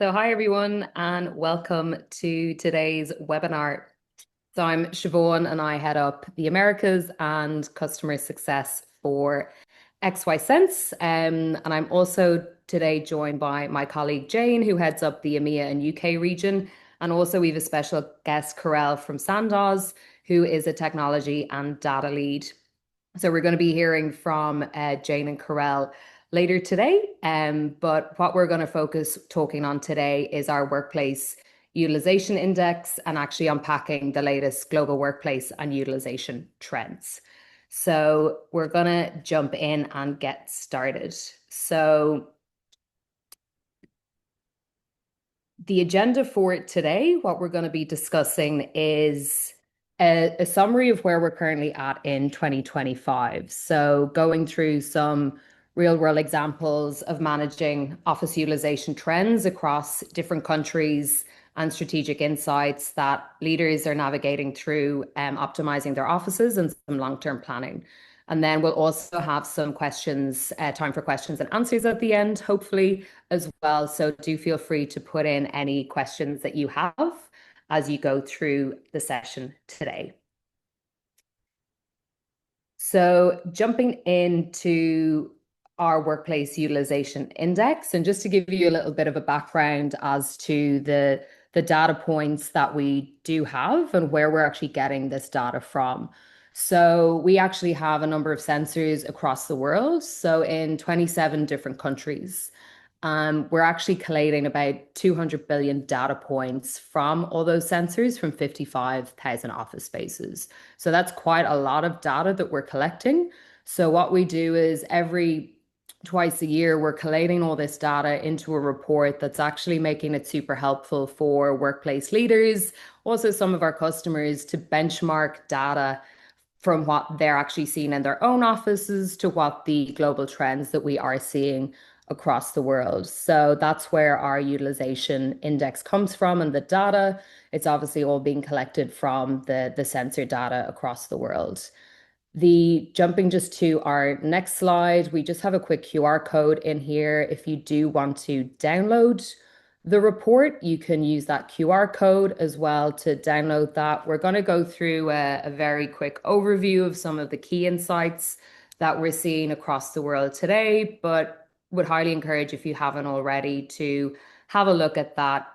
So, hi everyone, and welcome to today's webinar. So, I'm Shivaun, and I head up the Americas and customer success for XY Sense. And I'm also today joined by my colleague Jane, who heads up the EMEA and UK region. And also, we have a special guest, Karel from Sandoz, who is a technology and data lead. So we're going to be hearing from Jane and Karel later today. But what we're going to focus talking on today is our workplace utilization index and actually unpacking the latest global workplace and utilization trends. So we're going to jump in and get started. So the agenda for today, what we're going to be discussing is a summary of where we're currently at in 2025. So going through some real world examples of managing office utilization trends across different countries and strategic insights that leaders are navigating through optimizing their offices and some long-term planning. And then we'll also have some questions, time for questions and answers at the end, hopefully, as well. So do feel free to put in any questions that you have as you go through the session today. So jumping into our workplace utilization index, and just to give you a little bit of a background as to the data points that we do have and where we're actually getting this data from. So we actually have a number of sensors across the world, so in 27 different countries. We're actually collating about 200 billion data points from all those sensors from 55,000 office spaces. So that's quite a lot of data that we're collecting. So what we do is every twice a year, we're collating all this data into a report that's actually making it super helpful for workplace leaders, also some of our customers to benchmark data from what they're actually seeing in their own offices to what the global trends that we are seeing across the world. So that's where our utilization index comes from and the data. It's obviously all being collected from the sensor data across the world. The jumping just to our next slide, we just have a quick QR code in here. If you do want to download the report, you can use that QR code as well to download that. We're going to go through a very quick overview of some of the key insights that we're seeing across the world today, but would highly encourage, if you haven't already, to have a look at that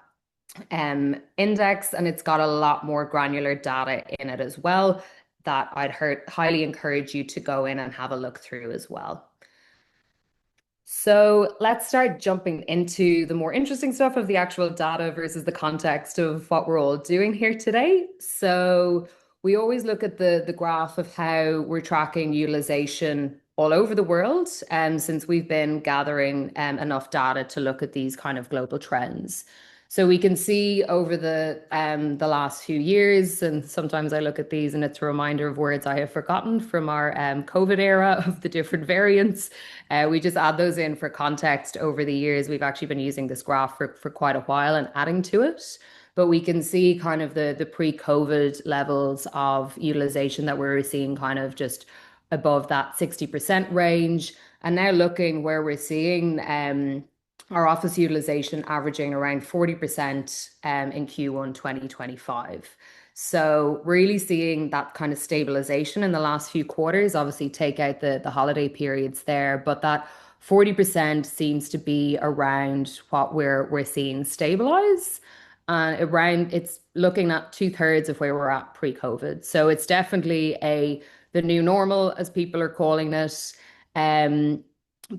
index, and it's got a lot more granular data in it as well that highly encourage you to go in and have a look through as well. So let's start jumping into the more interesting stuff of the actual data versus the context of what we're all doing here today. So we always look at the graph of how we're tracking utilization all over the world, since we've been gathering enough data to look at these kind of global trends. So we can see over the last few years, and sometimes I look at these and it's a reminder of words I have forgotten from our COVID era of the different variants. We just add those in for context over the years. We've actually been using this graph for quite a while and adding to it. But we can see kind of the pre-COVID levels of utilization that we were seeing kind of just above that 60% range. And now looking where we're seeing our office utilization averaging around 40% in Q1 2025. So really seeing that kind of stabilization in the last few quarters. Obviously take out the holiday periods there, but that 40% seems to be around what we're seeing stabilize. Around it's looking at 2/3 of where we're at pre-COVID. So it's definitely the new normal, as people are calling it.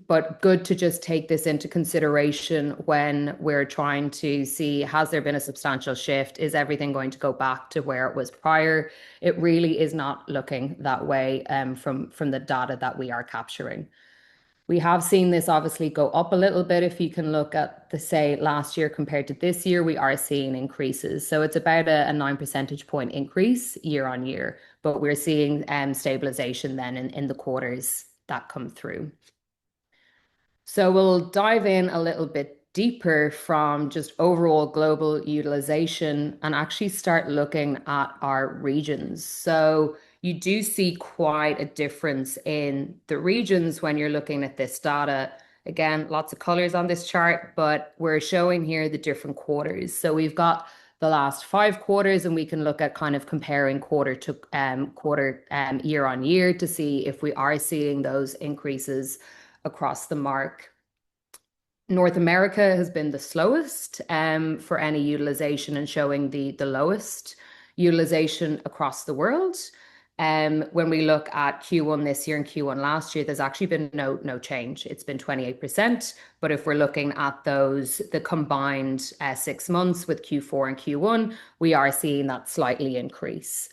But good to just take this into consideration when we're trying to see, has there been a substantial shift? Is everything going to go back to where it was prior? It really is not looking that way from the data that we are capturing. We have seen this obviously go up a little bit. If you can look at the, say, last year compared to this year, we are seeing increases. So it's about a 9 percentage point increase year on year, but we're seeing stabilization then in the quarters that come through. So we'll dive in a little bit deeper from just overall global utilization and actually start looking at our regions. So you do see quite a difference in the regions when you're looking at this data, Again, lots of colors on this chart, but we're showing here the different quarters. So we've got the last 5 quarters, and we can look at kind of comparing quarter to quarter year on year to see if we are seeing those increases across the mark. North America has been the slowest for any utilization and showing the lowest utilization across the world. When we look at Q1 this year and Q1 last year, there's actually been no change. It's been 28%. But if we're looking at the combined 6 months with Q4 and Q1, we are seeing that slightly increase.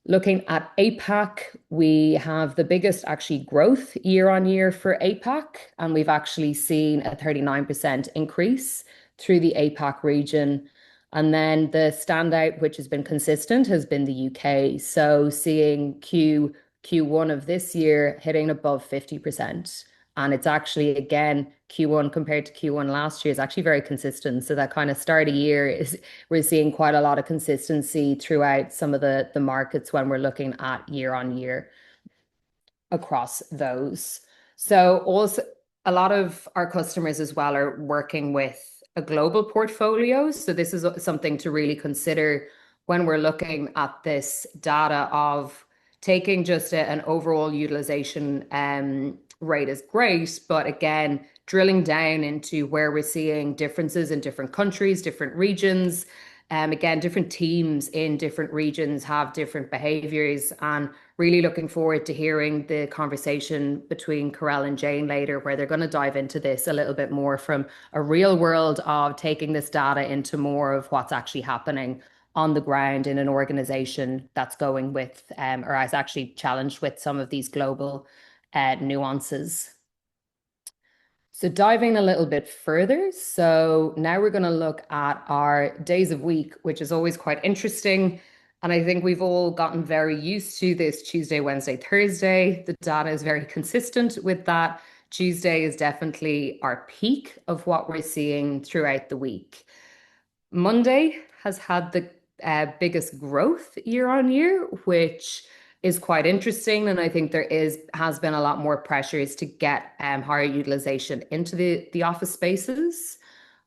Looking at APAC, we have the biggest actually growth year on year for APAC, and we've actually seen a 39% increase through the APAC region. And then the standout, which has been consistent, has been the UK. So seeing Q1 of this year hitting above 50%. And it's actually, again, Q1 compared to Q1 last year is actually very consistent. So that kind of start of year is we're seeing quite a lot of consistency throughout some of the markets when we're looking at year on year across those. So also a lot of our customers as well are working with a global portfolio. So this is something to really consider when we're looking at this data of taking just an overall utilization rate is great, but again, drilling down into where we're seeing differences in different countries, different regions. Again, different teams in different regions have different behaviors, and really looking forward to hearing the conversation between Karel and Jane later, where they're going to dive into this a little bit more from a real world of taking this data into more of what's actually happening on the ground in an organization that's going with or is actually challenged with some of these global nuances. So diving a little bit further, so now we're going to look at our days of week, which is always quite interesting. And I think we've all gotten very used to this Tuesday, Wednesday, Thursday. The data is very consistent with that. Tuesday is definitely our peak of what we're seeing throughout the week. Monday has had the biggest growth year on year, which is quite interesting. And I think has been a lot more pressures to get higher utilization into the office spaces.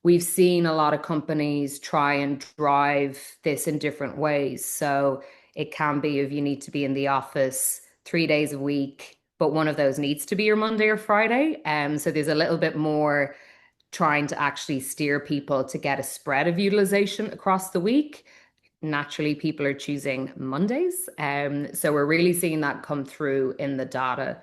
We've seen a lot of companies try and drive this in different ways. So it can be if you need to be in the office 3 days a week, but one of those needs to be your Monday or Friday. So there's a little bit more trying to actually steer people to get a spread of utilization across the week. Naturally, people are choosing Mondays. So we're really seeing that come through in the data.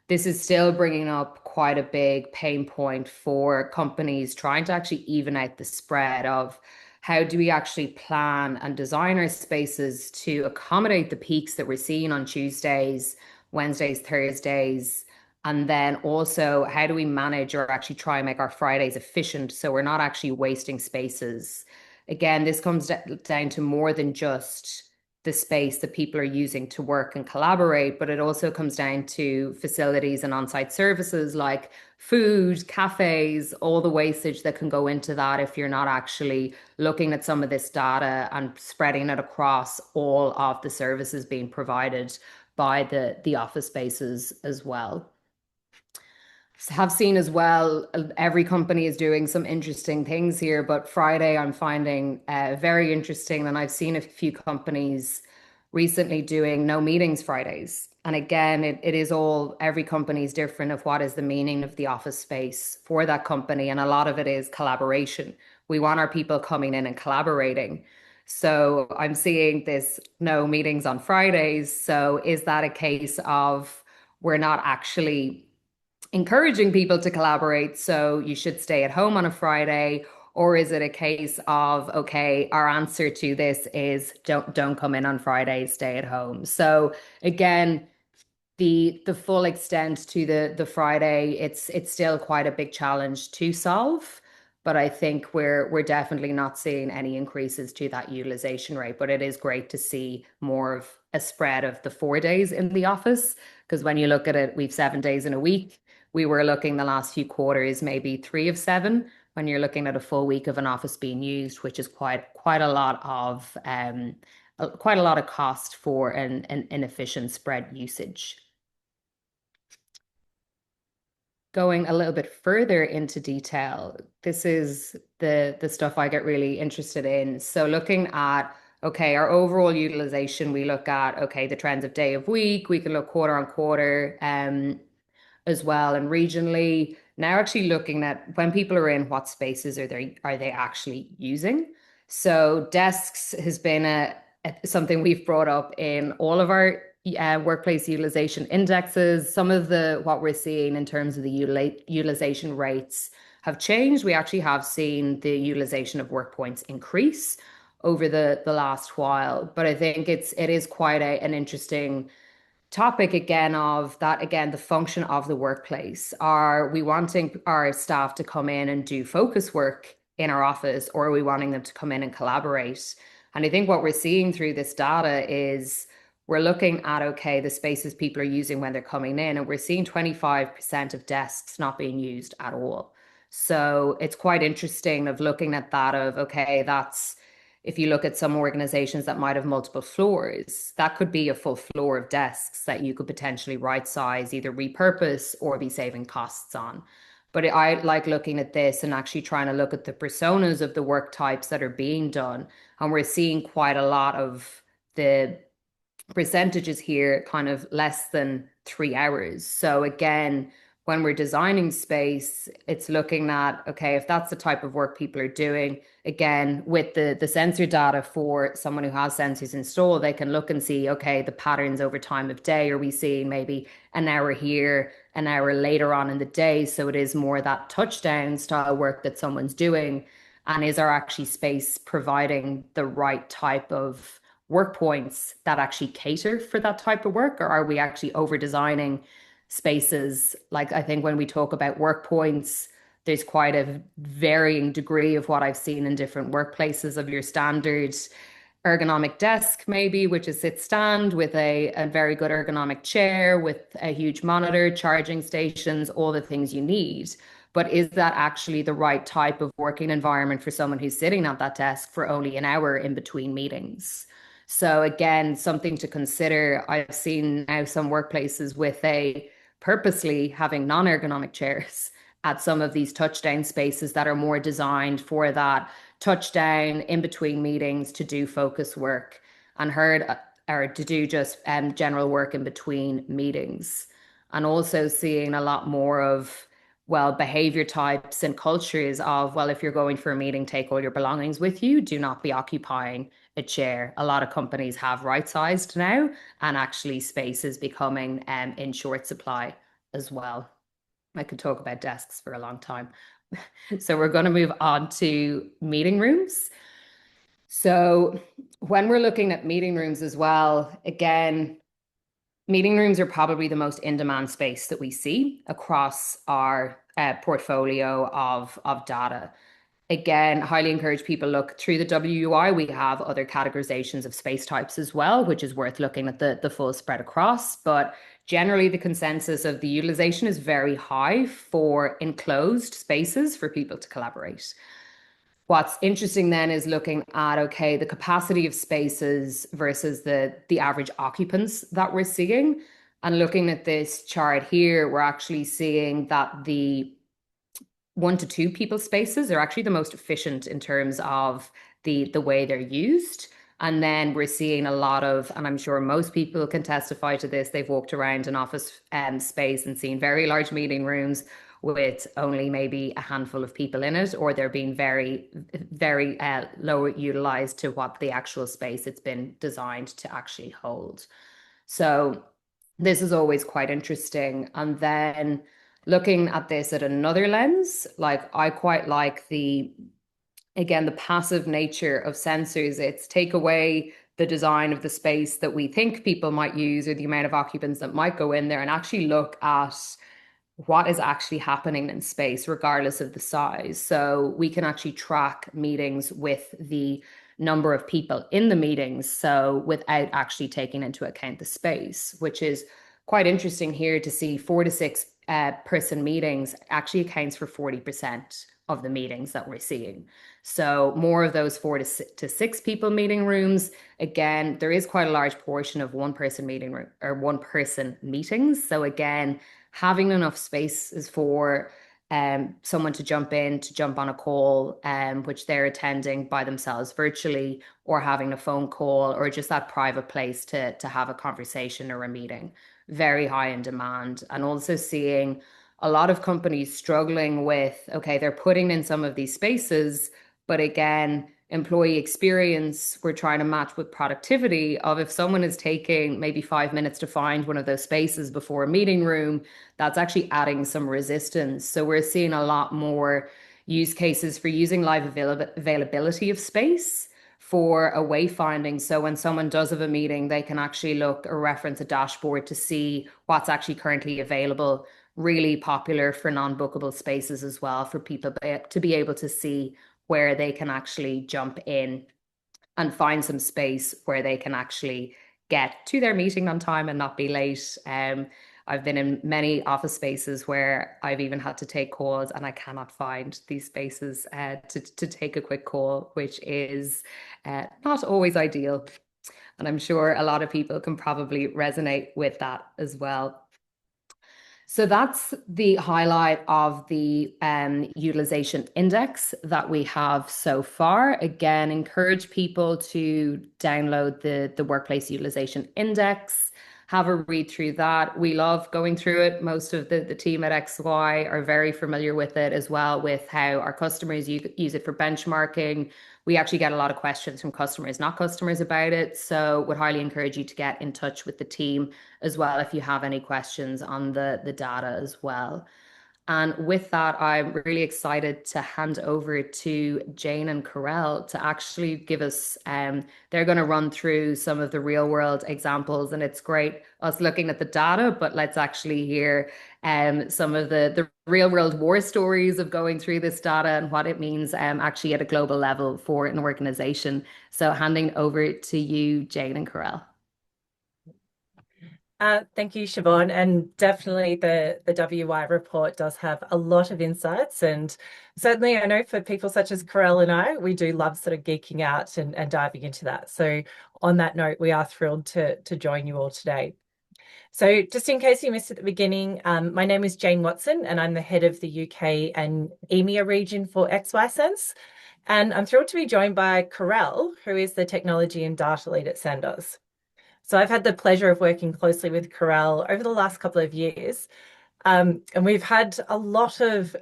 This is still bringing up quite a big pain point for companies trying to actually even out the spread of how do we actually plan and design our spaces to accommodate the peaks that we're seeing on Tuesdays, Wednesdays, Thursdays, and then also how do we manage or actually try and make our Fridays efficient so we're not actually wasting spaces. Again, this comes down to more than just the space that people are using to work and collaborate, but it also comes down to facilities and on-site services like food, cafes, all the wastage that can go into that if you're not actually looking at some of this data and spreading it across all of the services being provided by the office spaces as well. Have seen as well, every company is doing some interesting things here, but Friday I'm finding very interesting. And I've seen a few companies recently doing no meetings Fridays. And again, it is every company is different of what is the meaning of the office space for that company. And a lot of it is collaboration. We want our people coming in and collaborating. So I'm seeing this no meetings on Fridays. So is that a case of we're not actually encouraging people to collaborate, so you should stay at home on a Friday? Or is it a case of, okay, our answer to this is don't come in on Friday, stay at home? So again, the full extent to the Friday, it's still quite a big challenge to solve. But I think we're definitely not seeing any increases to that utilization rate. But it is great to see more of a spread of the 4 days in the office, because when you look at it, we've 7 days in a week. We were looking the last few quarters, maybe 3 of 7, when you're looking at a full week of an office being used, which is quite a lot of cost for an inefficient spread usage. going a little bit further into detail, this is the stuff I get really interested in. So looking at, okay, our overall utilization, we look at, okay, the trends of day of week, we can look quarter on quarter, as well, and regionally. Now actually looking at when people are in, what spaces are they actually using? So desks has been something we've brought up in all of our workplace utilization indexes. Some of the what we're seeing in terms of the utilization rates have changed. We actually have seen the utilization of work points increase over the last while, but I think it is quite an interesting topic again of that, again, the function of the workplace. Are we wanting our staff to come in and do focus work in our office, or are we wanting them to come in and collaborate? And I think what we're seeing through this data is we're looking at, okay, the spaces people are using when they're coming in, and we're seeing 25% of desks not being used at all. So it's quite interesting of looking at that of, okay, that's if you look at some organizations that might have multiple floors, that could be a full floor of desks that you could potentially right size, either repurpose or be saving costs on. But I like looking at this and actually trying to look at the personas of the work types that are being done. And we're seeing quite a lot of the percentages here, kind of less than 3 hours. So again, when we're designing space, it's looking at, okay, if that's the type of work people are doing, again, with the sensor data for someone who has sensors installed, they can look and see, okay, the patterns over time of day. Are we seeing maybe an hour here, an hour later on in the day? So it is more that touchdown style work that someone's doing. And is our actually space providing the right type of work points that actually cater for that type of work? Or are we actually over designing spaces? Like, I think when we talk about work points, there's quite a varying degree of what I've seen in different workplaces of your standard ergonomic desk, maybe, which is sit stand with a very good ergonomic chair with a huge monitor, charging stations, all the things you need. But is that actually the right type of working environment for someone who's sitting at that desk for only an hour in between meetings? So again, something to consider. I've seen now some workplaces with a purposely having non-ergonomic chairs at some of these touchdown spaces that are more designed for that touchdown in between meetings to do focus work and heard or to do just general work in between meetings. And also seeing a lot more of, well, behavior types and cultures of, well, if you're going for a meeting, take all your belongings with you. Do not be occupying a chair. A lot of companies have right-sized now, and actually space is becoming in short supply as well. I could talk about desks for a long time. So we're going to move on to meeting rooms. So when we're looking at meeting rooms as well, again, meeting rooms are probably the most in-demand space that we see across our portfolio of data. Again, highly encourage people look through the WUI. We have other categorizations of space types as well, which is worth looking at the full spread across. But generally, the consensus of the utilization is very high for enclosed spaces for people to collaborate. What's interesting then is looking at, okay, the capacity of spaces versus the average occupants that we're seeing. And looking at this chart here, we're actually seeing that the 1 to 2 people spaces are actually the most efficient in terms of the way they're used. And then we're seeing a lot of, and I'm sure most people can testify to this, they've walked around an office space and seen very large meeting rooms with only maybe a handful of people in it, or they're being very, very low utilized to what the actual space it's been designed to actually hold. So this is always quite interesting. And then looking at this at another lens, like I quite like again, the passive nature of sensors. It's take away the design of the space that we think people might use or the amount of occupants that might go in there, and actually look at what is actually happening in space, regardless of the size. So we can actually track meetings with the number of people in the meetings, so without actually taking into account the space, which is quite interesting here to see 4 to 6 person meetings actually accounts for 40% of the meetings that we're seeing. So more of those 4 to 6 people meeting rooms. Again, there is quite a large portion of one person meeting room or one person meetings. So again, having enough space is for someone to jump in, to jump on a call, which they're attending by themselves virtually, or having a phone call, or just that private place to have a conversation or a meeting. Very high in demand. And also seeing a lot of companies struggling with, okay, they're putting in some of these spaces, but again, employee experience, we're trying to match with productivity of if someone is taking maybe 5 minutes to find one of those spaces before a meeting room, that's actually adding some resistance. So we're seeing a lot more use cases for using live availability of space for a wayfinding. So when someone does have a meeting, they can actually look or reference a dashboard to see what's actually currently available. Really popular for non-bookable spaces as well, for people to be able to see where they can actually jump in and find some space where they can actually get to their meeting on time and not be late. I've been in many office spaces where I've even had to take calls and I cannot find these spaces to take a quick call, which is not always ideal. And I'm sure a lot of people can probably resonate with that as well. So that's the highlight of the utilization index that we have so far. Again, encourage people to download the workplace utilization index, have a read through that. We love going through it. Most of the team at XY are very familiar with it as well, with how our customers use it for benchmarking. We actually get a lot of questions from customers, not customers, about it. So would highly encourage you to get in touch with the team as well if you have any questions on the data as well. And with that, I'm really excited to hand over to Jane and Karel to actually give us, they're going to run through some of the real world examples. And it's great us looking at the data, but let's actually hear some of the real world war stories of going through this data and what it means actually at a global level for an organization. So handing over to you, Jane and Karel. Thank you, Shivaun. And definitely the WY report does have a lot of insights. And certainly I know for people such as Karel and I, we do love sort of geeking out and diving into that. So on that note, we are thrilled to join you all today. So just in case you missed at the beginning, my name is Jane Watson and I'm the head of the UK and EMEA region for XY Sense. And I'm thrilled to be joined by Karel, who is the technology and data lead at Sandoz. So I've had the pleasure of working closely with Karel over the last couple of years. And we've had a lot of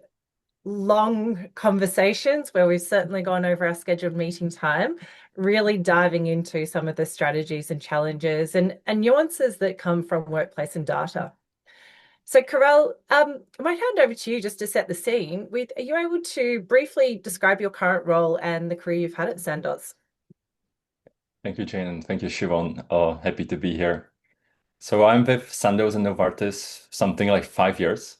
long conversations where we've certainly gone over our scheduled meeting time, really diving into some of the strategies and challenges and nuances that come from workplace and data. So Karel, I might hand over to you just to set the scene with, are you able to briefly describe your current role and the career you've had at Sandoz? Thank you, Jane, and thank you, Shivaun. Happy to be here. So I'm with Sandoz and Novartis something like 5 years.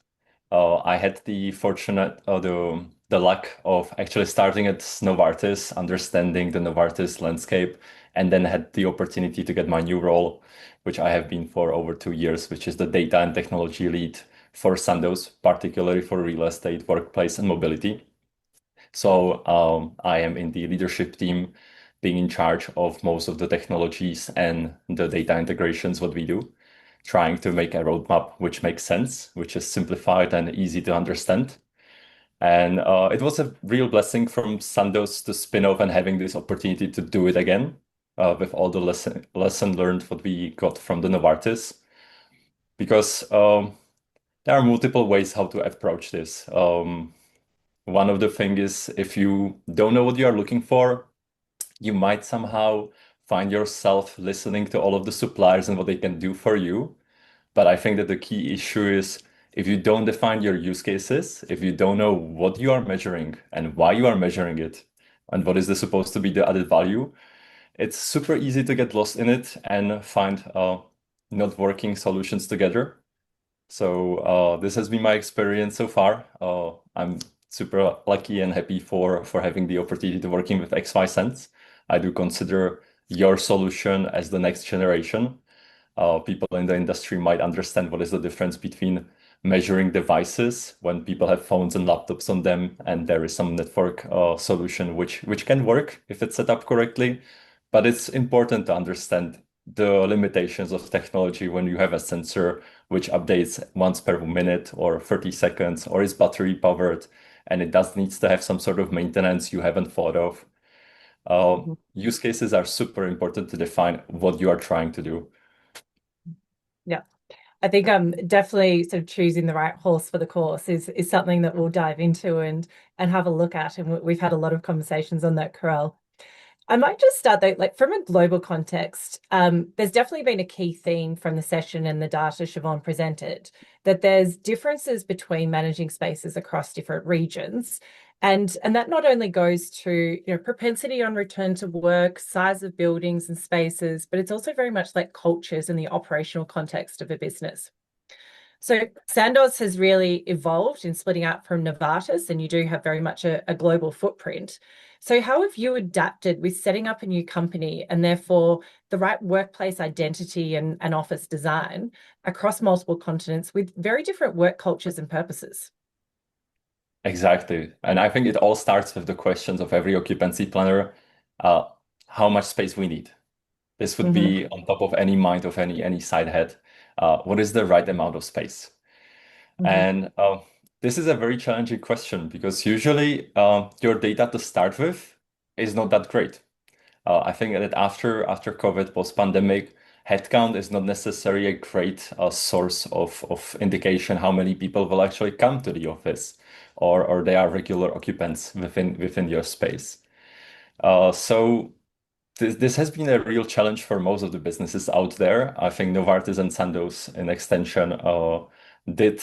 I had the fortunate, the luck of actually starting at Novartis, understanding the Novartis landscape, and then had the opportunity to get my new role, which I have been for over 2 years, which is the data and technology lead for Sandoz, particularly for real estate, workplace, and mobility. So I am in the leadership team, being in charge of most of the technologies and the data integrations, what we do, trying to make a roadmap which makes sense, which is simplified and easy to understand. And it was a real blessing from Sandoz to spin off and having this opportunity to do it again with all the lesson learned what we got from the Novartis, because there are multiple ways how to approach this. One of the things is if you don't know what you are looking for, you might somehow find yourself listening to all of the suppliers and what they can do for you. But I think that the key issue is if you don't define your use cases, if you don't know what you are measuring and why you are measuring it, and what is supposed to be the added value, it's super easy to get lost in it and find not working solutions together. So this has been my experience so far. I'm super lucky and happy for having the opportunity to working with XY Sense. I do consider your solution as the next generation. People in the industry might understand what is the difference between measuring devices when people have phones and laptops on them, and there is some network solution which can work if it's set up correctly. But it's important to understand the limitations of technology when you have a sensor which updates once per minute or 30 seconds, or is battery powered, and it does needs to have some sort of maintenance you haven't thought of. Use cases are super important to define what you are trying to do. Yeah. I think definitely sort of choosing the right horse for the course is something that we'll dive into and have a look at. And we've had a lot of conversations on that, Karel. I might just start though, like from a global context, there's definitely been a key theme from the session and the data Shivaun presented, that there's differences between managing spaces across different regions. And that not only goes to, propensity on return to work, size of buildings and spaces, but it's also very much like cultures and the operational context of a business. So Sandoz has really evolved in splitting out from Novartis, and you do have very much a global footprint. So how have you adapted with setting up a new company and therefore the right workplace identity and office design across multiple continents with very different work cultures and purposes? Exactly. And I think it all starts with the questions of every occupancy planner, uh, how much space we need. This would Mm-hmm. be on top of any mind of any side head. What is the right amount of space? Mm-hmm. And this is a very challenging question because usually your data to start with is not that great. I think that after COVID, post-pandemic, headcount is not necessarily a great source of indication how many people will actually come to the office, or they are regular occupants within your space. So this has been a real challenge for most of the businesses out there. I think Novartis and Sandoz, in extension, did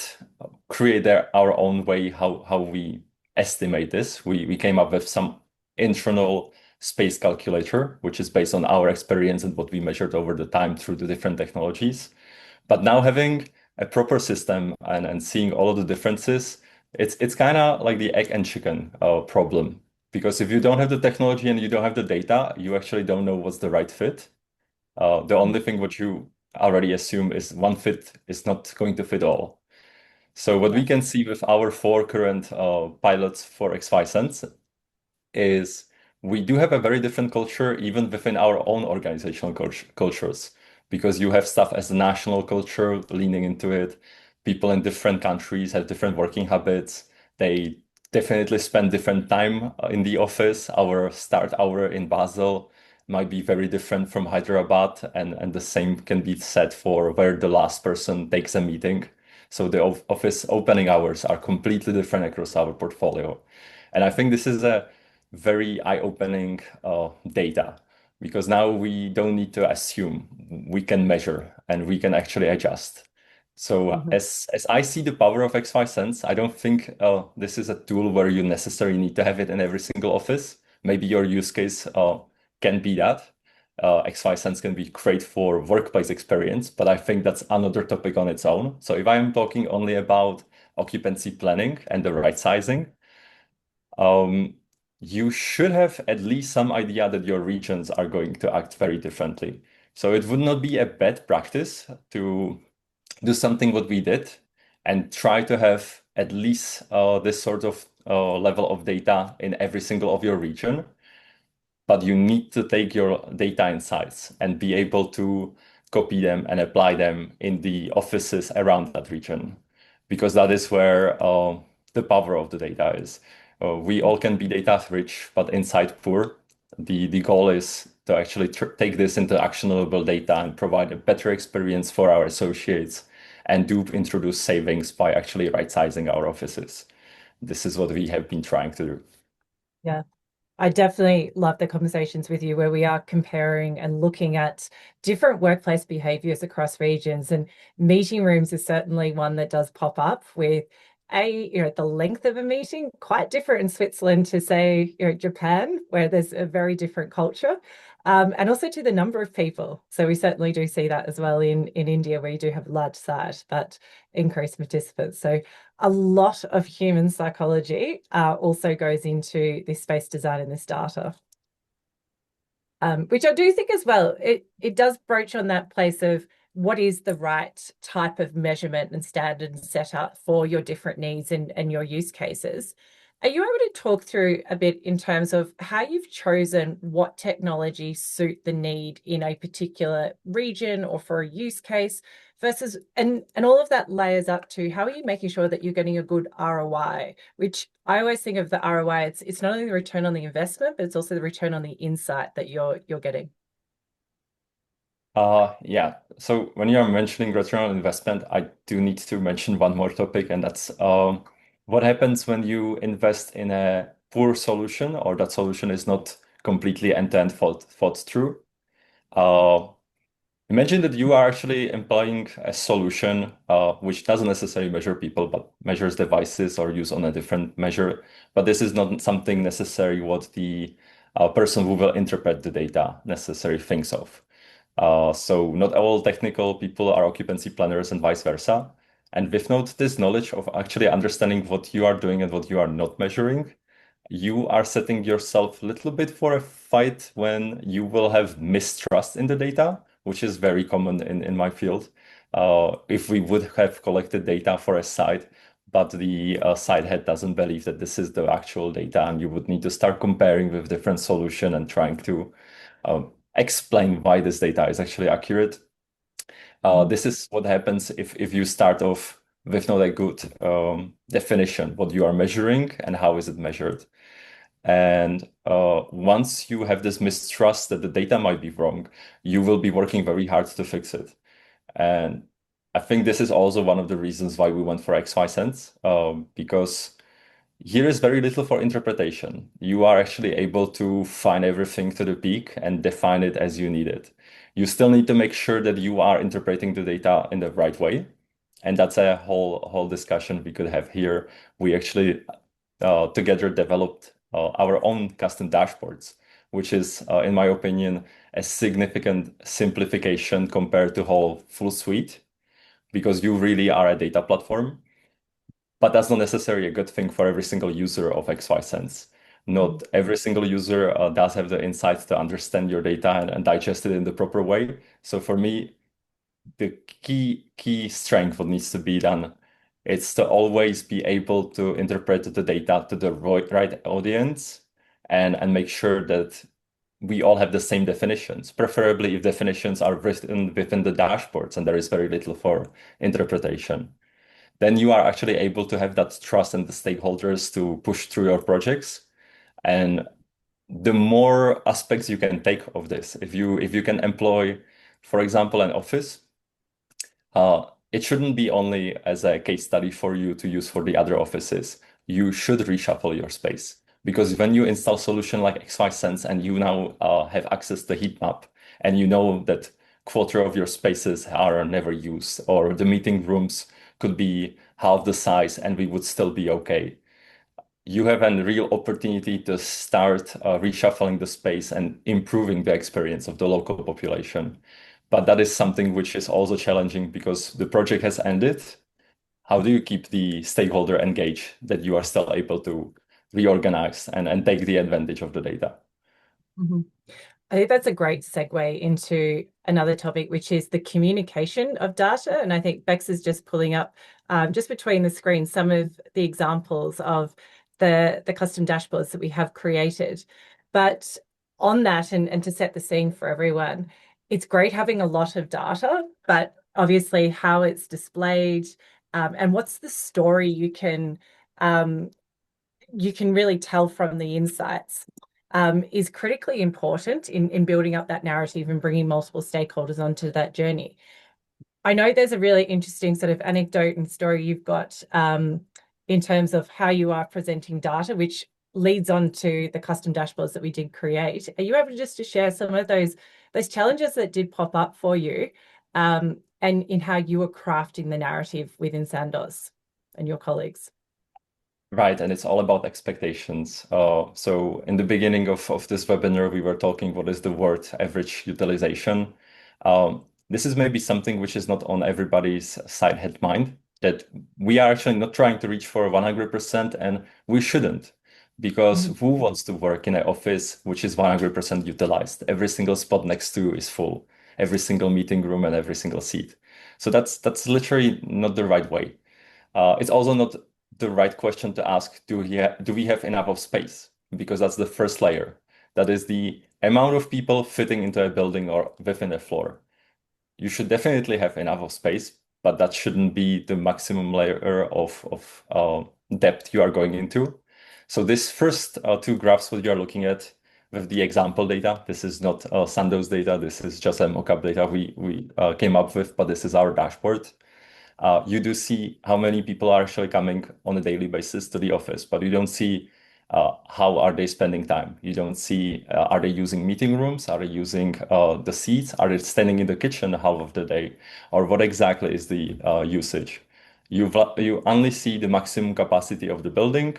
create our own way how we estimate this. We came up with some internal space calculator, which is based on our experience and what we measured over the time through the different technologies. But now having a proper system and seeing all of the differences, it's kind of like the egg and chicken problem. Because if you don't have the technology and you don't have the data, you actually don't know what's the right fit. The only thing what you already assume is one fit is not going to fit all. So what we Yeah. can see with our four current pilots for XY Sense is we do have a very different culture even within our own organizational cultures, because you have stuff as a national culture leaning into it. People in different countries have different working habits. They definitely spend different time in the office. Our start hour in Basel might be very different from Hyderabad, and the same can be said for where the last person takes a meeting. So the office opening hours are completely different across our portfolio. And I think this is a very eye-opening data, because now we don't need to assume, we can measure and we can actually adjust. So Mm-hmm. as I see the power of XY Sense, I don't think this is a tool where you necessarily need to have it in every single office. Maybe your use case can be that. XY Sense can be great for workplace experience, but I think that's another topic on its own. So if I am talking only about occupancy planning and the right sizing, um, you should have at least some idea that your regions are going to act very differently. So it would not be a bad practice to do something what we did and try to have at least this sort of level of data in every single of your region. But you need to take your data insights and be able to copy them and apply them in the offices around that region, because that is where the power of the data is. We all can be data rich, but insight poor. The goal is to actually take this into actionable data and provide a better experience for our associates, and do introduce savings by actually right sizing our offices. This is what we have been trying to do. Yeah. I definitely love the conversations with you where we are comparing and looking at different workplace behaviors across regions. And meeting rooms is certainly one that does pop up with the length of a meeting, quite different in Switzerland to say, Japan, where there's a very different culture. And also to the number of people. So we certainly do see that as well in India, where you do have a large site, but increased participants. So a lot of human psychology also goes into this space design and this data, which I do think as well, it does broach on that place of what is the right type of measurement and standard and setup for your different needs and your use cases. Are you able to talk through a bit in terms of how you've chosen what technology suit the need in a particular region or for a use case versus, and all of that layers up to how are you making sure that you're getting a good ROI, which I always think of the ROI, it's not only the return on the investment, but it's also the return on the insight that you're getting. Yeah. So when you're mentioning return on investment, I do need to mention one more topic, and that's what happens when you invest in a poor solution or that solution is not completely end-to-end thought through. Uh, Imagine that you are actually employing a solution which doesn't necessarily measure people, but measures devices or use on a different measure. But this is not something necessary what the person who will interpret the data necessarily thinks of. So not all technical people are occupancy planners and vice versa. And without this knowledge of actually understanding what you are doing and what you are not measuring, you are setting yourself a little bit for a fight when you will have mistrust in the data, which is very common in my field. If we would have collected data for a site, but the site head doesn't believe that this is the actual data, and you would need to start comparing with different solution and trying to explain why this data is actually accurate. This is what happens if you start off with not a good definition, what you are measuring and how is it measured. And once you have this mistrust that the data might be wrong, you will be working very hard to fix it. And I think this is also one of the reasons why we went for XY Sense, because here is very little for interpretation. You are actually able to find everything to the peak and define it as you need it. You still need to make sure that you are interpreting the data in the right way. And that's a whole discussion we could have here. We actually together developed our own custom dashboards, which is, in my opinion, a significant simplification compared to whole full suite, because you really are a data platform. But that's not necessarily a good thing for every single user of XY Sense. Not every single user does have the insights to understand your data and digest it in the proper way. So for me, the key strength what needs to be done, it's to always be able to interpret the data to the right audience and make sure that we all have the same definitions, preferably if definitions are written within the dashboards and there is very little for interpretation. Then you are actually able to have that trust in the stakeholders to push through your projects. And the more aspects you can take of this, if you can employ, for example, an office, it shouldn't be only as a case study for you to use for the other offices. You should reshuffle your space, because when you install solution like XY Sense and you now have access to the heat map, and you know that quarter of your spaces are never used, or the meeting rooms could be half the size and we would still be okay. You have a real opportunity to start reshuffling the space and improving the experience of the local population. But that is something which is also challenging because the project has ended. How do you keep the stakeholder engaged that you are still able to reorganize and take the advantage of the data? Mhm. I think that's a great segue into another topic, which is the communication of data. And I think Bex is just pulling up just between the screens some of the examples of the custom dashboards that we have created. But on that, and to set the scene for everyone, it's great having a lot of data, but obviously how it's displayed and what's the story you can really tell from the insights is critically important in building up that narrative and bringing multiple stakeholders onto that journey. I know there's a really interesting sort of anecdote and story you've got in terms of how you are presenting data, which leads on to the custom dashboards that we did create. Are you able just to share some of those challenges that did pop up for you and in how you were crafting the narrative within Sandoz and your colleagues? Right, and it's all about expectations. So in the beginning of this webinar, we were talking what is the word average utilization. This is maybe something which is not on everybody's side head mind, that we are actually not trying to reach for 100%, and we shouldn't, because who wants to work in an office which is 100% utilized? Every single spot next to is full, every single meeting room and every single seat. So that's literally not the right way. It's also not the right question to ask, do we have enough of space? Because that's the first layer. That is the amount of people fitting into a building or within a floor. You should definitely have enough of space, but that shouldn't be the maximum layer of depth you are going into. So this first two graphs, what you are looking at with the example data, this is not Sandoz data. This is just a mockup data we came up with, but this is our dashboard. You do see how many people are actually coming on a daily basis to the office, but you don't see how are they spending time. You don't see are they using meeting rooms? Are they using the seats? Are they standing in the kitchen half of the day? Or what exactly is the usage? You only see the maximum capacity of the building,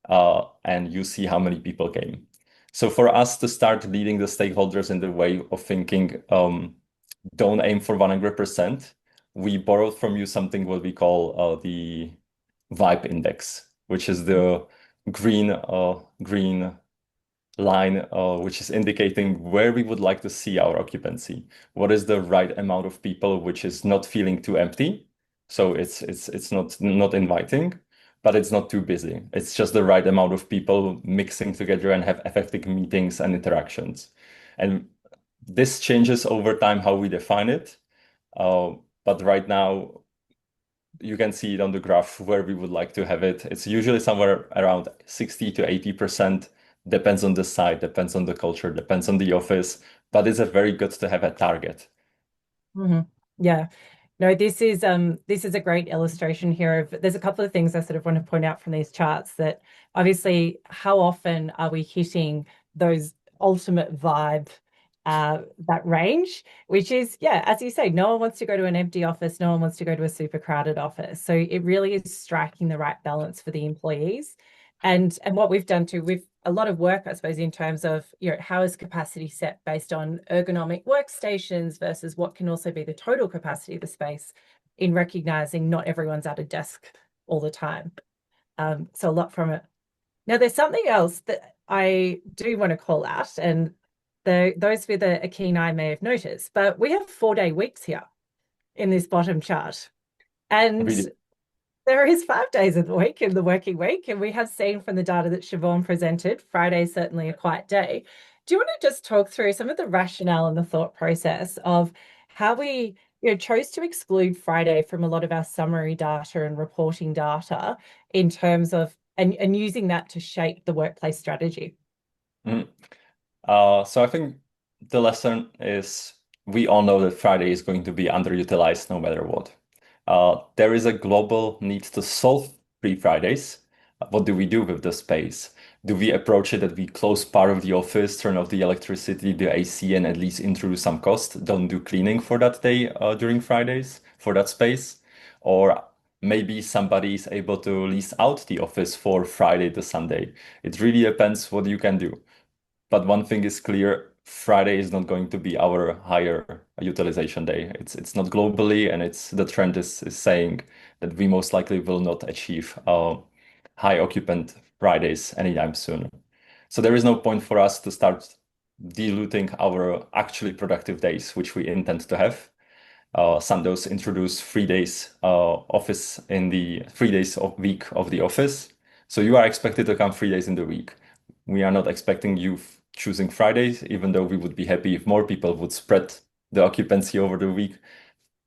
and you see how many people came. So for us to start leading the stakeholders in the way of thinking, don't aim for 100%. We borrowed from you something what we call the vibe index, which is the green line, which is indicating where we would like to see our occupancy. What is the right amount of people which is not feeling too empty? So it's not inviting, but it's not too busy. It's just the right amount of people mixing together and have effective meetings and interactions. And this changes over time how we define it. But right now, you can see it on the graph where we would like to have it. It's usually somewhere around 60 to 80%. Depends on the site, depends on the culture, depends on the office, but it's a very good to have a target. Yeah. No, this is a great illustration here of there's a couple of things I sort of want to point out from these charts that obviously how often are we hitting those ultimate vibe that range, which is, yeah, as you say, no one wants to go to an empty office, no one wants to go to a super crowded office. So it really is striking the right balance for the employees. And what we've done too, we've a lot of work, I suppose, in terms of, how is capacity set based on ergonomic workstations versus what can also be the total capacity of the space in recognizing not everyone's at a desk all the time. So a lot from it. Now, there's something else that I do want to call out, and those with a keen eye may have noticed, but we have 4-day weeks here in this bottom chart. And Really, there is 5 days of the week in the working week, and we have seen from the data that Shivaun presented, Friday is certainly a quiet day. Do you want to just talk through some of the rationale and the thought process of how we chose to exclude Friday from a lot of our summary data and reporting data in terms of and using that to shape the workplace strategy? Mhm. So I think the lesson is we all know that Friday is going to be underutilized no matter what. There is a global need to solve free Fridays. What do we do with the space? Do we approach it that we close part of the office, turn off the electricity, the AC, and at least introduce some cost? Don't do cleaning for that day during Fridays for that space? Or maybe somebody is able to lease out the office for Friday to Sunday. It really depends what you can do. But one thing is clear, Friday is not going to be our higher utilization day. It's not globally, and it's the trend is saying that we most likely will not achieve high occupant Fridays anytime soon. So there is no point for us to start diluting our actually productive days, which we intend to have. Sandoz introduced 3 days office in the 3 days of week of the office. So you are expected to come 3 days in the week. We are not expecting you choosing Fridays, even though we would be happy if more people would spread the occupancy over the week.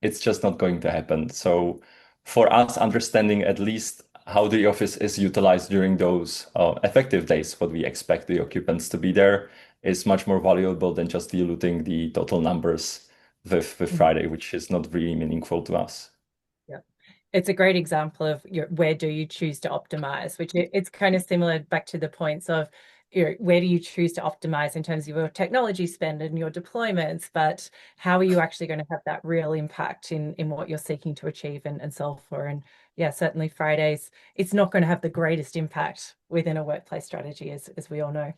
It's just not going to happen. So for us, understanding at least how the office is utilized during those effective days, what we expect the occupants to be there, is much more valuable than just diluting the total numbers with Friday, which is not really meaningful to us. Yeah. It's a great example of where do you choose to optimize, which it's kind of similar back to the points of where do you choose to optimize in terms of your technology spend and your deployments, but how are you actually going to have that real impact in what you're seeking to achieve and solve for? And yeah, certainly Fridays, it's not going to have the greatest impact within a workplace strategy, as we all know.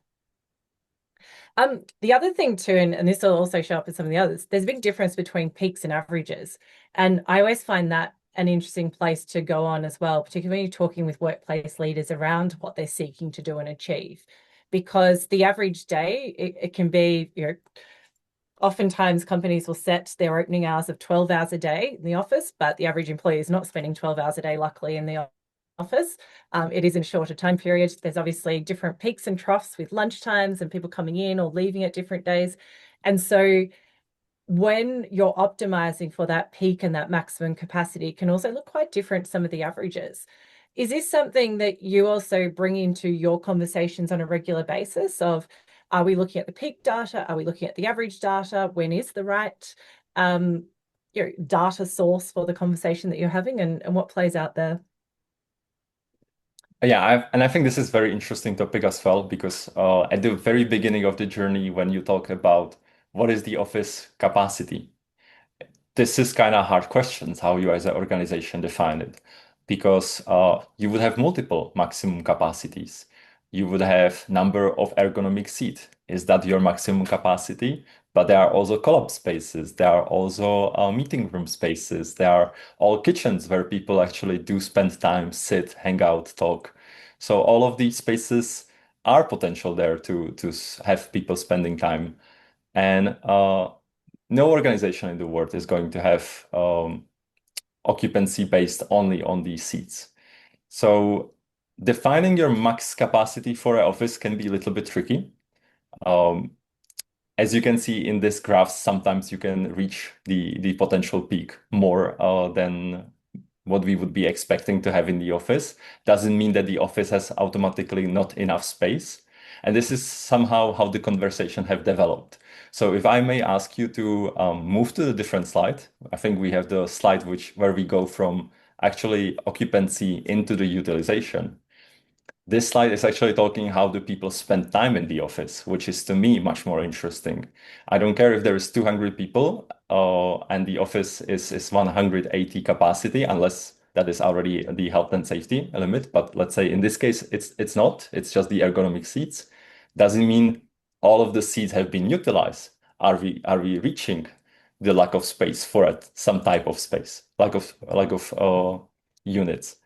The other thing too, and this will also show up in some of the others, there's a big difference between peaks and averages. And I always find that an interesting place to go on as well, particularly when you're talking with workplace leaders around what they're seeking to do and achieve. Because the average day, it can be, oftentimes companies will set their opening hours of 12 hours a day in the office, but the average employee is not spending 12 hours a day, luckily, in the office. It is in a shorter time period. There's obviously different peaks and troughs with lunch times and people coming in or leaving at different days. And so when you're optimizing for that peak and that maximum capacity, it can also look quite different to some of the averages. Is this something that you also bring into your conversations on a regular basis of, are we looking at the peak data? Are we looking at the average data? When is the right data source for the conversation that you're having, and what plays out there? Yeah, and I think this is very interesting topic as well because at the very beginning of the journey, when you talk about what is the office capacity, this is kind of hard questions how you as an organization define it because you would have multiple maximum capacities. You would have number of ergonomic seat. Is that your maximum capacity? But there are also co-op spaces. There are also meeting room spaces. There are all kitchens where people actually do spend time, sit, hang out, talk. So all of these spaces are potential there to have people spending time. And no organization in the world is going to have occupancy based only on these seats. So defining your max capacity for an office can be a little bit tricky. Um, as you can see in this graph, sometimes you can reach the potential peak more than what we would be expecting to have in the office. Doesn't mean that the office has automatically not enough space. And this is somehow how the conversation have developed. So if I may ask you to move to the different slide, I think we have the slide where we go from actually occupancy into the utilization. This slide is actually talking how do people spend time in the office, which is to me much more interesting. I don't care if there is 200 people and the office is 180 capacity, unless that is already the health and safety limit. But let's say in this case, it's not, it's just the ergonomic seats. Doesn't mean all of the seats have been utilized. Are we reaching the lack of space for it, some type of space, lack of units?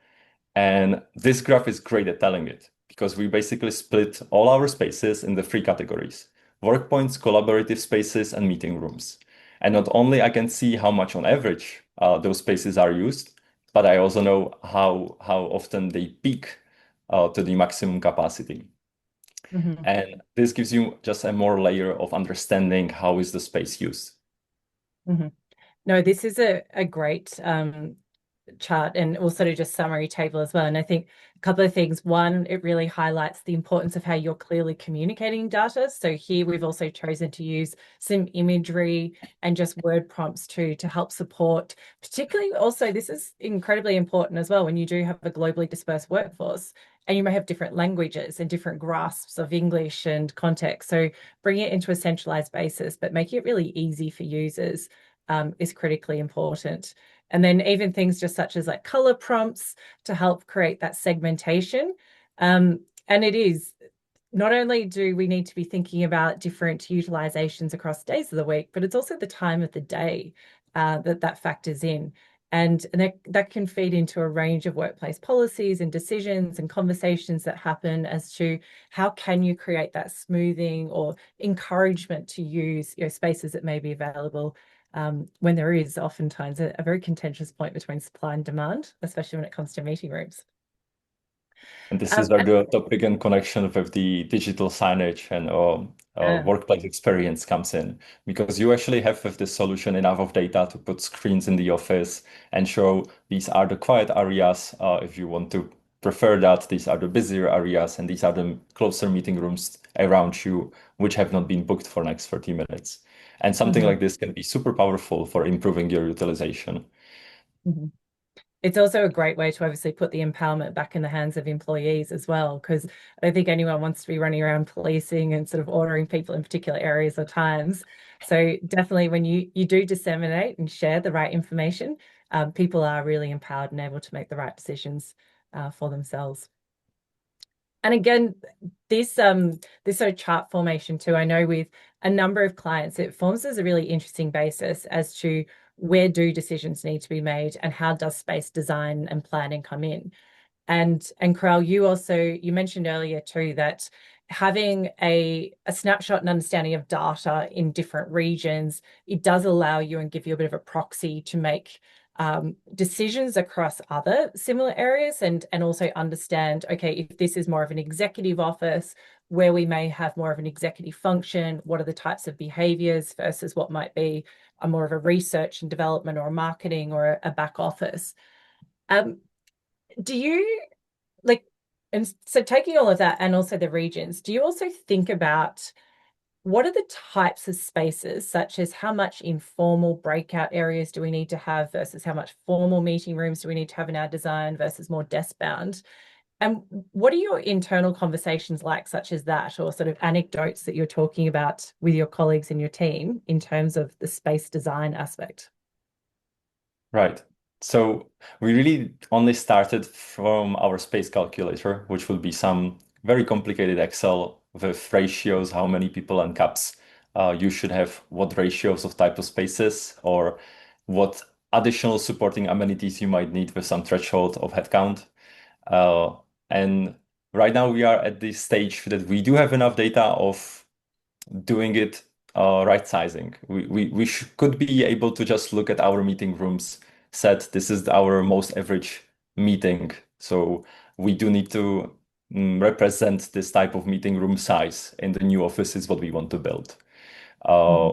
And this graph is great at telling it because we basically split all our spaces in the three categories: work points, collaborative spaces, and meeting rooms. And not only I can see how much on average those spaces are used, but I also know how often they peak to the maximum capacity. Mm-hmm. And this gives you just a more layer of understanding how is the space used. Mm-hmm. No, this is a great chart and also just summary table as well. And I think a couple of things. One, it really highlights the importance of how you're clearly communicating data. So here we've also chosen to use some imagery and just word prompts to help support, particularly also this is incredibly important as well when you do have a globally dispersed workforce and you may have different languages and different grasps of English and context. So bring it into a centralized basis, but make it really easy for users is critically important. And then even things just such as like color prompts to help create that segmentation. And it is not only do we need to be thinking about different utilizations across days of the week, but it's also the time of the day that factors in. And that can feed into a range of workplace policies and decisions and conversations that happen as to how can you create that smoothing or encouragement to use spaces that may be available when there is oftentimes a very contentious point between supply and demand, especially when it comes to meeting rooms. And this is where the topic and connection with the digital signage and workplace experience comes in, because you actually have with this solution enough of data to put screens in the office and show these are the quiet areas. If you want to prefer that, these are the busier areas and these are the closer meeting rooms around you, which have not been booked for next 30 minutes. And something like this can be super powerful for improving your utilization. Mm-hmm. It's also a great way to obviously put the empowerment back in the hands of employees as well, because I don't think anyone wants to be running around policing and sort of ordering people in particular areas or times. So definitely when you do disseminate and share the right information, people are really empowered and able to make the right decisions for themselves. And again, this sort of chart formation too, I know with a number of clients, it forms as a really interesting basis as to where do decisions need to be made and how does space design and planning come in. And Karel, you mentioned earlier too that having a snapshot and understanding of data in different regions, it does allow you and give you a bit of a proxy to make decisions across other similar areas, and also understand, okay, if this is more of an executive office where we may have more of an executive function, what are the types of behaviors versus what might be a more of a research and development or marketing or a back office. Do you like, and so taking all of that and also the regions, do you also think about what are the types of spaces, such as how much informal breakout areas do we need to have versus how much formal meeting rooms do we need to have in our design versus more desk bound? And what are your internal conversations like, such as that, or sort of anecdotes that you're talking about with your colleagues in your team in terms of the space design aspect? Right. So we really only started from our space calculator, which will be some very complicated Excel with ratios, how many people and cups you should have, what ratios of type of spaces, or what additional supporting amenities you might need with some threshold of headcount. Uh, and right now we are at this stage that we do have enough data of doing it right sizing. We could be able to just look at our meeting rooms, set this is our most average meeting. So we do need to represent this type of meeting room size in the new offices what we want to build. Uh,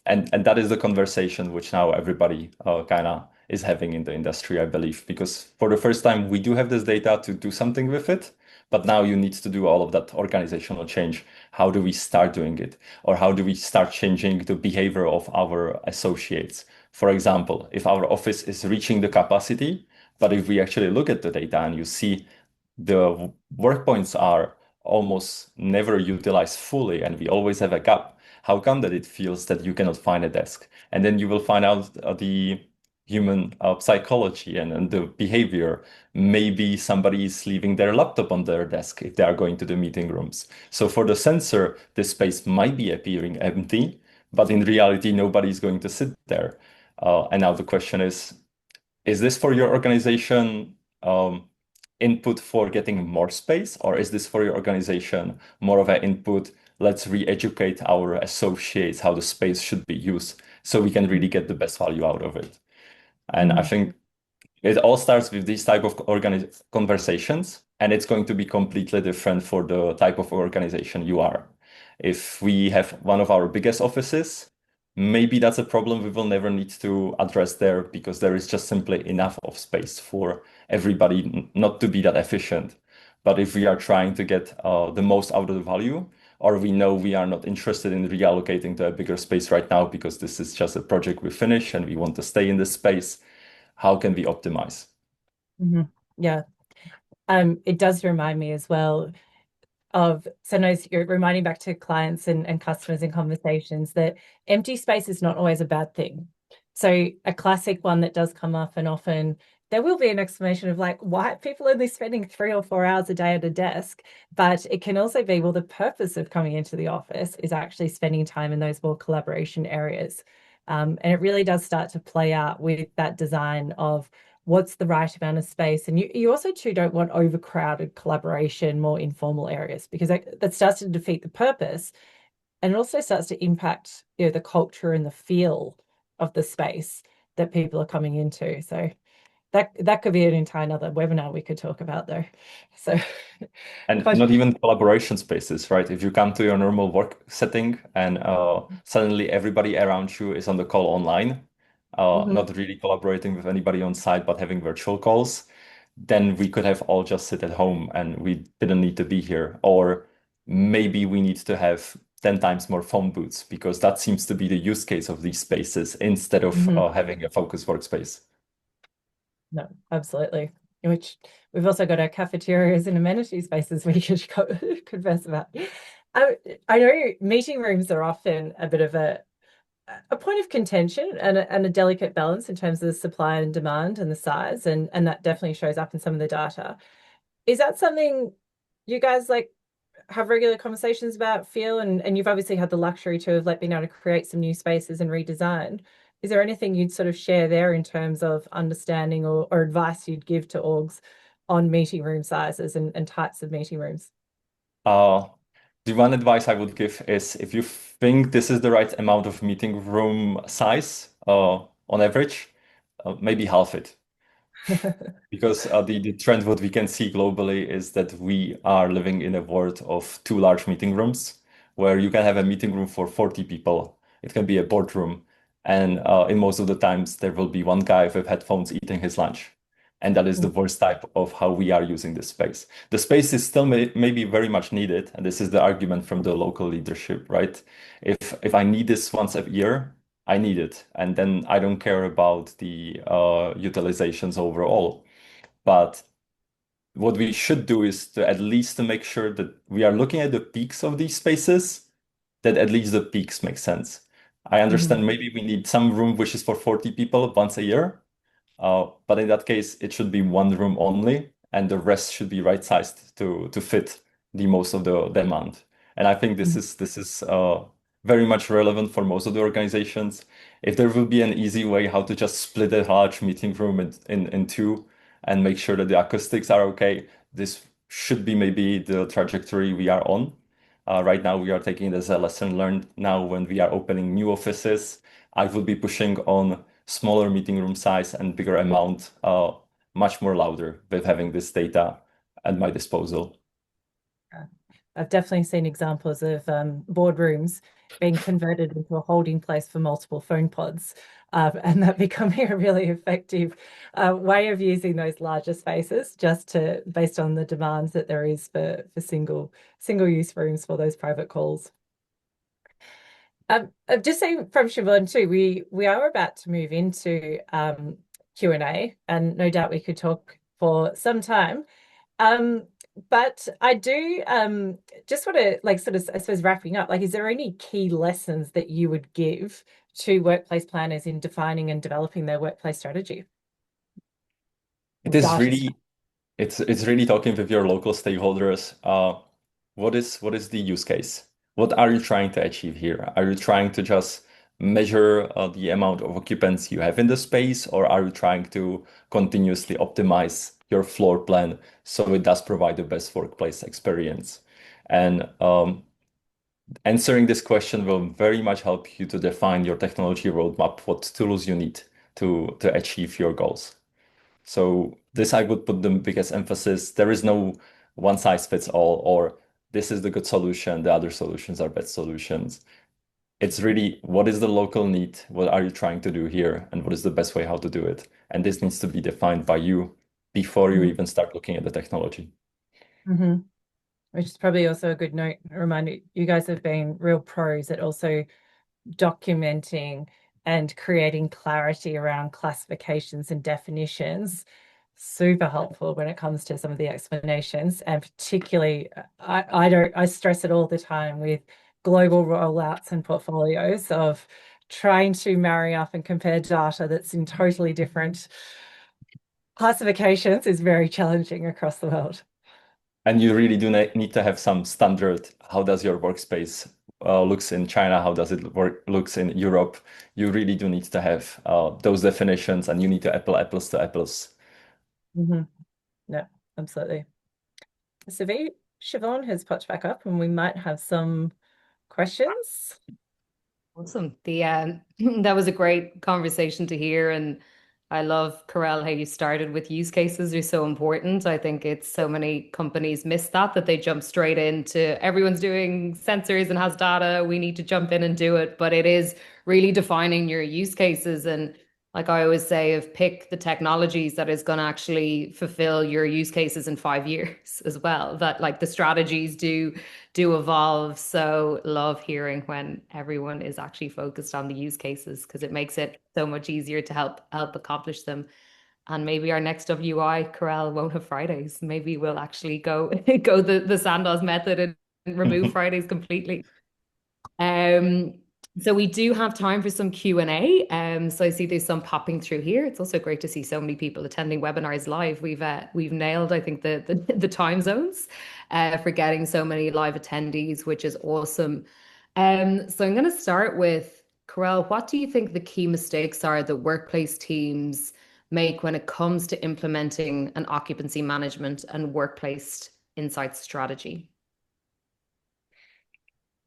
and that is the conversation which now everybody kind of is having in the industry, I believe, because for the first time we do have this data to do something with it, but now you need to do all of that organizational change. How do we start doing it? Or how do we start changing the behavior of our associates? For example, if our office is reaching the capacity, but if we actually look at the data and you see the work points are almost never utilized fully and we always have a gap, how come that it feels that you cannot find a desk? And then you will find out the human psychology and the behavior. Maybe somebody is leaving their laptop on their desk if they are going to the meeting rooms. So for the sensor, this space might be appearing empty, but in reality, nobody is going to sit there. And now the question is this for your organization input for getting more space, or is this for your organization more of an input? Let's re-educate our associates how the space should be used so we can really get the best value out of it. And I think it all starts with these type of conversations, and it's going to be completely different for the type of organization you are. If we have one of our biggest offices, maybe that's a problem we will never need to address there because there is just simply enough of space for everybody not to be that efficient. But if we are trying to get the most out of the value, or we know we are not interested in reallocating to a bigger space right now because this is just a project we finish and we want to stay in this space, how can we optimize? Yeah. It does remind me as well of sometimes you're reminding back to clients and customers in conversations that empty space is not always a bad thing. So a classic one that does come up, and often there will be an explanation of like, why are people only spending 3 or 4 hours a day at a desk? But it can also be, well, the purpose of coming into the office is actually spending time in those more collaboration areas. And it really does start to play out with that design of what's the right amount of space. And you also too don't want overcrowded collaboration, more informal areas, because that starts to defeat the purpose. And it also starts to impact, the culture and the feel of the space that people are coming into. So that could be an entire another webinar we could talk about though. So And but not even collaboration spaces, right? If you come to your normal work setting and suddenly everybody around you is on the call online, not really collaborating with anybody on site, but having virtual calls, then we could have all just sit at home and we didn't need to be here. Or maybe we need to have 10 times more phone booths because that seems to be the use case of these spaces instead of having a focused workspace. No, absolutely. Which we've also got our cafeterias and amenity spaces we could converse about. I know meeting rooms are often a bit of a point of contention and a delicate balance in terms of the supply and demand and the size, and that definitely shows up in some of the data. Is that something you guys like have regular conversations about, feel, and you've obviously had the luxury to have like been able to create some new spaces and redesign. Is there anything you'd sort of share there in terms of understanding or advice you'd give to orgs on meeting room sizes and types of meeting rooms? Uh, the one advice I would give is if you think this is the right amount of meeting room size on average, maybe half it. Because the trend, what we can see globally is that we are living in a world of two large meeting rooms where you can have a meeting room for 40 people. It can be a boardroom. And in most of the times, there will be one guy with headphones eating his lunch. And that is the worst type of how we are using this space. The space is still maybe very much needed. And this is the argument from the local leadership, right? If I need this once a year, I need it. And then I don't care about the utilizations overall. But what we should do is to at least to make sure that we are looking at the peaks of these spaces, that at least the peaks make sense. I understand maybe we need some room which is for 40 people once a year, but in that case, it should be one room only, and the rest should be right sized to fit the most of the demand. And I think this is very much relevant for most of the organizations. If there will be an easy way how to just split a large meeting room in two and make sure that the acoustics are okay, this should be maybe the trajectory we are on. Right now, we are taking this as a lesson learned. Now, when we are opening new offices, I will be pushing on smaller meeting room size and bigger amount, much more louder with having this data at my disposal. I've definitely seen examples of boardrooms being converted into a holding place for multiple phone pods, and that becoming a really effective way of using those larger spaces, just to based on the demands that there is for single use rooms for those private calls. I'm just saying from Shivaun too, we are about to move into Q&A, and no doubt we could talk for some time. But I do just want to like sort of, I suppose, wrapping up, like, is there any key lessons that you would give to workplace planners in defining and developing their workplace strategy? It is Data. really, it's really talking with your local stakeholders. What is the use case? What are you trying to achieve here? Are you trying to just measure the amount of occupants you have in the space, or are you trying to continuously optimize your floor plan so it does provide the best workplace experience? And answering this question will very much help you to define your technology roadmap, what tools you need to achieve your goals. So this I would put the biggest emphasis. There is no one size fits all, or this is the good solution, the other solutions are bad solutions. It's really what is the local need? What are you trying to do here? And what is the best way how to do it? And this needs to be defined by you before you even start looking at the technology. Mm-hmm. Which is probably also a good note, a reminder, you guys have been real pros at also documenting and creating clarity around classifications and definitions. Super helpful when it comes to some of the explanations, and particularly I stress it all the time with global rollouts and portfolios of trying to marry up and compare data that's in totally different classifications is very challenging across the world. And you really do need to have some standard. How does your workspace looks in China? How does it looks in Europe? You really do need to have those definitions, and you need to apples to apples. Mm-hmm. Yeah, absolutely. So Shivaun has popped back up, and we might have some questions. Awesome. The that was a great conversation to hear, and I love, Karel, how you started with use cases are so important. I think it's so many companies miss that they jump straight into everyone's doing sensors and has data. We need to jump in and do it, but it is really defining your use cases. And like I always say, if pick the technologies that is going to actually fulfill your use cases in 5 years as well. That like the strategies do evolve. So love hearing when everyone is actually focused on the use cases, because it makes it so much easier to help accomplish them. And maybe our next WI, Karel, won't have Fridays. Maybe we'll actually go go the Sandoz method and remove Fridays completely. So we do have time for some Q&A. So I see there's some popping through here. It's also great to see so many people attending webinars live. We've nailed, I think, the time zones for getting so many live attendees, which is awesome. So I'm going to start with Karel. What do you think the key mistakes are that workplace teams make when it comes to implementing an occupancy management and workplace insights strategy?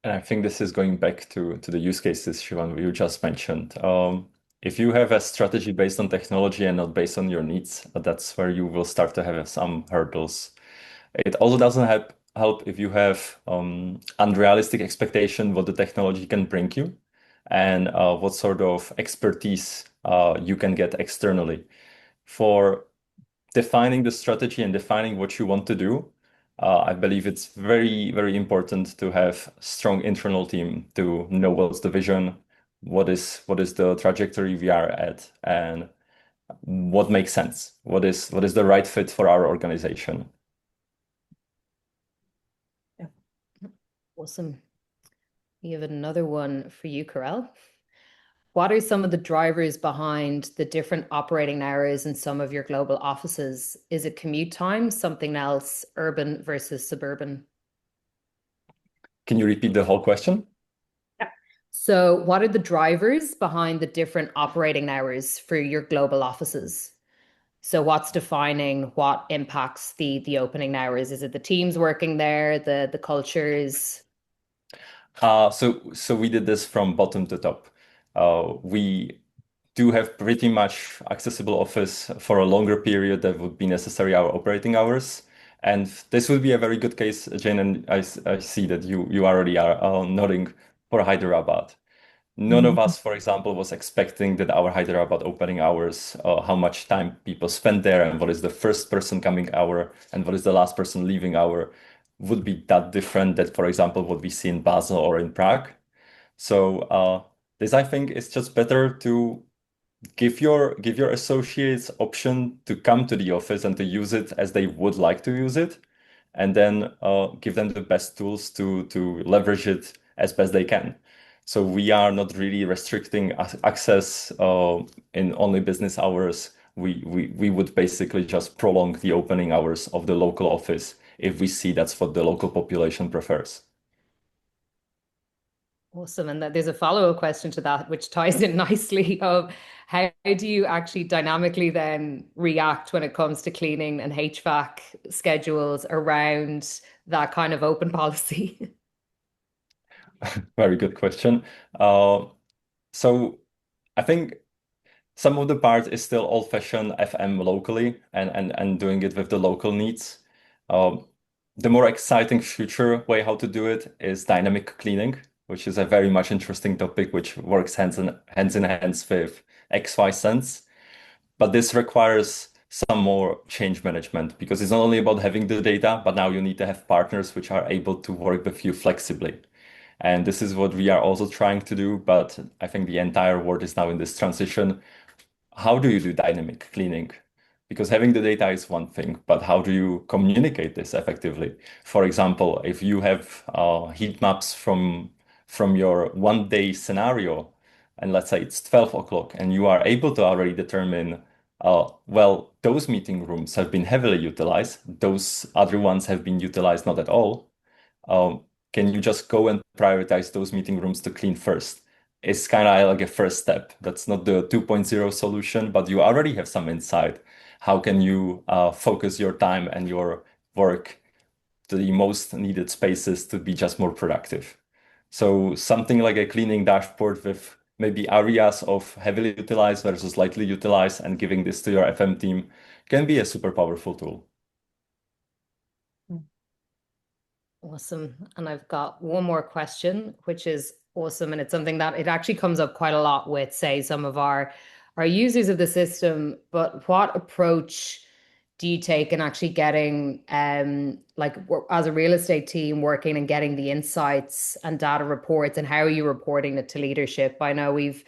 And I think this is going back to the use cases, Shivaun, you just mentioned. if you have a strategy based on technology and not based on your needs, that's where you will start to have some hurdles. It also doesn't help if you have unrealistic expectation what the technology can bring you and what sort of expertise you can get externally. For defining the strategy and defining what you want to do, I believe it's very, very important to have strong internal team to know what's the vision, what is the trajectory we are at, and what makes sense, what is the right fit for our organization. Yeah. Awesome. We have another one for you, Karel. What are some of the drivers behind the different operating hours in some of your global offices? Is it commute time, something else, urban versus suburban? Can you repeat the whole question? So, what are the drivers behind the different operating hours for your global offices? So, what's defining what impacts the opening hours? Is it the teams working there, the cultures? So we did this from bottom to top. We do have pretty much accessible office for a longer period that would be necessary our operating hours. And this would be a very good case, Jane, and I see that you already are nodding for Hyderabad. None of us, for example, was expecting that our Hyderabad opening hours, how much time people spend there, and what is the first person coming hour, and what is the last person leaving hour, would be that different that, for example, what we see in Basel or in Prague. So this, I think, is just better to give your associates option to come to the office and to use it as they would like to use it, and then give them the best tools to leverage it as best they can. So we are not really restricting access in only business hours. We would basically just prolong the opening hours of the local office if we see that's what the local population prefers. Awesome. And there's a follow-up question to that, which ties in nicely of how do you actually dynamically then react when it comes to cleaning and HVAC schedules around that kind of open policy? Very good question. So I think some of the part is still old-fashioned FM locally and doing it with the local needs. Um, the more exciting future way how to do it is dynamic cleaning, which is a very much interesting topic, which works hands in hands with XY Sense. But this requires some more change management because it's not only about having the data, but now you need to have partners which are able to work with you flexibly. And this is what we are also trying to do. But I think the entire world is now in this transition. How do you do dynamic cleaning? Because having the data is one thing, but how do you communicate this effectively? For example, if you have heat maps from your 1 day scenario, and let's say it's 12 o'clock, and you are able to already determine, well, those meeting rooms have been heavily utilized, those other ones have been utilized not at all. Um, can you just go and prioritize those meeting rooms to clean first? It's kind of like a first step. That's not the 2.0 solution, but you already have some insight. How can you focus your time and your work to the most needed spaces to be just more productive? So something like a cleaning dashboard with maybe areas of heavily utilized versus lightly utilized and giving this to your FM team can be a super powerful tool. Awesome. And I've got one more question, which is awesome. And it's something that it actually comes up quite a lot with, say, some of our users of the system. But what approach do you take in actually getting as a real estate team working and getting the insights and data reports, and how are you reporting it to leadership? I know we've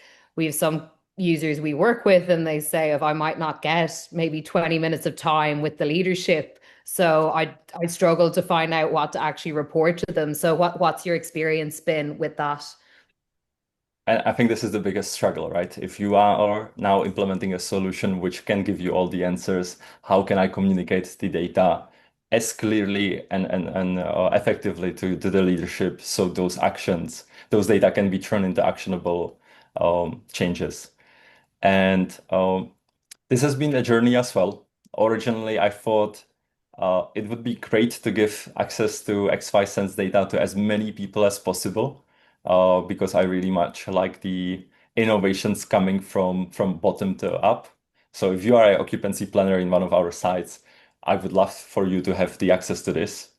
some users we work with and they say if I might not get maybe 20 minutes of time with the leadership, so I struggle to find out what to actually report to them. So what's your experience been with that? And I think this is the biggest struggle, right? If you are now implementing a solution which can give you all the answers, how can I communicate the data as clearly and effectively to the leadership so those actions, those data can be turned into actionable changes? And this has been a journey as well. Originally, I thought it would be great to give access to XY Sense data to as many people as possible because I really much like the innovations coming from bottom to up. So if you are an occupancy planner in one of our sites, I would love for you to have the access to this.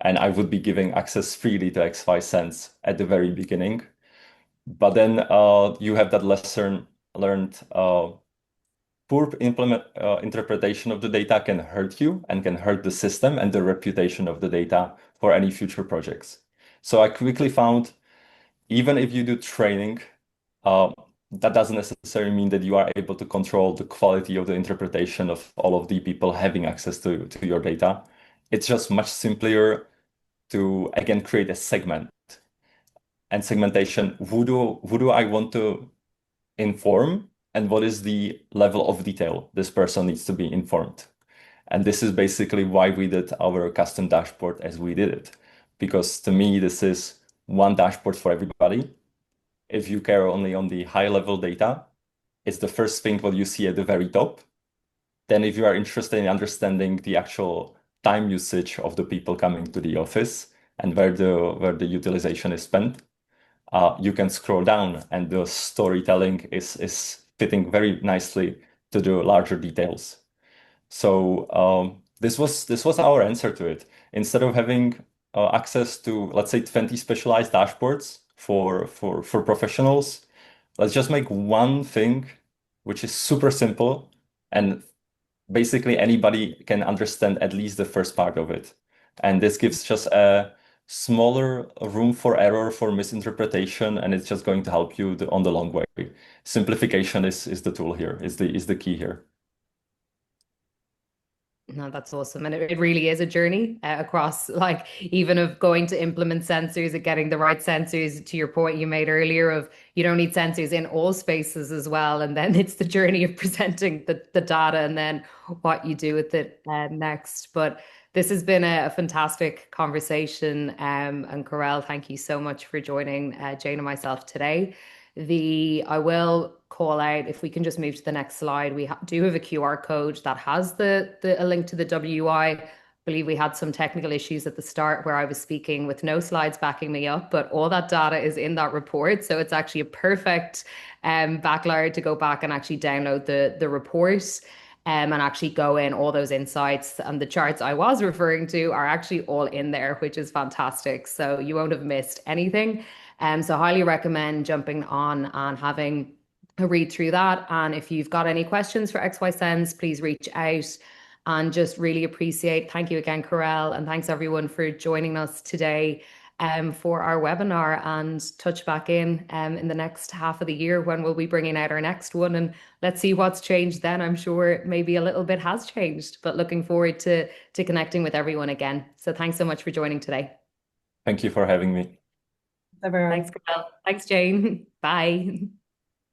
And I would be giving access freely to XY Sense at the very beginning. But then you have that lesson learned. Poor interpretation of the data can hurt you and can hurt the system and the reputation of the data for any future projects. So I quickly found, even if you do training, that doesn't necessarily mean that you are able to control the quality of the interpretation of all of the people having access to your data. It's just much simpler to, again, create a segment and segmentation. Who do I want to inform, and what is the level of detail this person needs to be informed? And this is basically why we did our custom dashboard as we did it. Because to me, this is one dashboard for everybody. If you care only on the high level data, it's the first thing what you see at the very top. Then if you are interested in understanding the actual time usage of the people coming to the office and where the utilization is spent, you can scroll down, and the storytelling is fitting very nicely to the larger details. So this was our answer to it. Instead of having access to, let's say, 20 specialized dashboards for professionals, let's just make one thing which is super simple, and basically anybody can understand at least the first part of it. And this gives just a smaller room for error, for misinterpretation, and it's just going to help you on the long way. Simplification is the tool here, is the key here. No, that's awesome. And it really is a journey across, like, even of going to implement sensors and getting the right sensors, to your point you made earlier of you don't need sensors in all spaces as well. And then it's the journey of presenting the data and then what you do with it next. But this has been a fantastic conversation. And Karel, thank you so much for joining Jane and myself today. I will call out, if we can just move to the next slide, we do have a QR code that has a link to the WI. I believe we had some technical issues at the start where I was speaking with no slides backing me up, but all that data is in that report. So it's actually a perfect backlog to go back and actually download the report and actually go in all those insights. And the charts I was referring to are actually all in there, which is fantastic. So you won't have missed anything. So highly recommend jumping on and having a read through that. And if you've got any questions for XY Sense, please reach out, and just really appreciate. Thank you again, Karel, and thanks everyone for joining us today for our webinar, and touch back in the next half of the year when we'll be bringing out our next one, and let's see what's changed then. I'm sure maybe a little bit has changed, but looking forward to connecting with everyone again. So thanks so much for joining today. Thank you for having me. Everyone. Thanks, Karel. Thanks, Jane. Bye.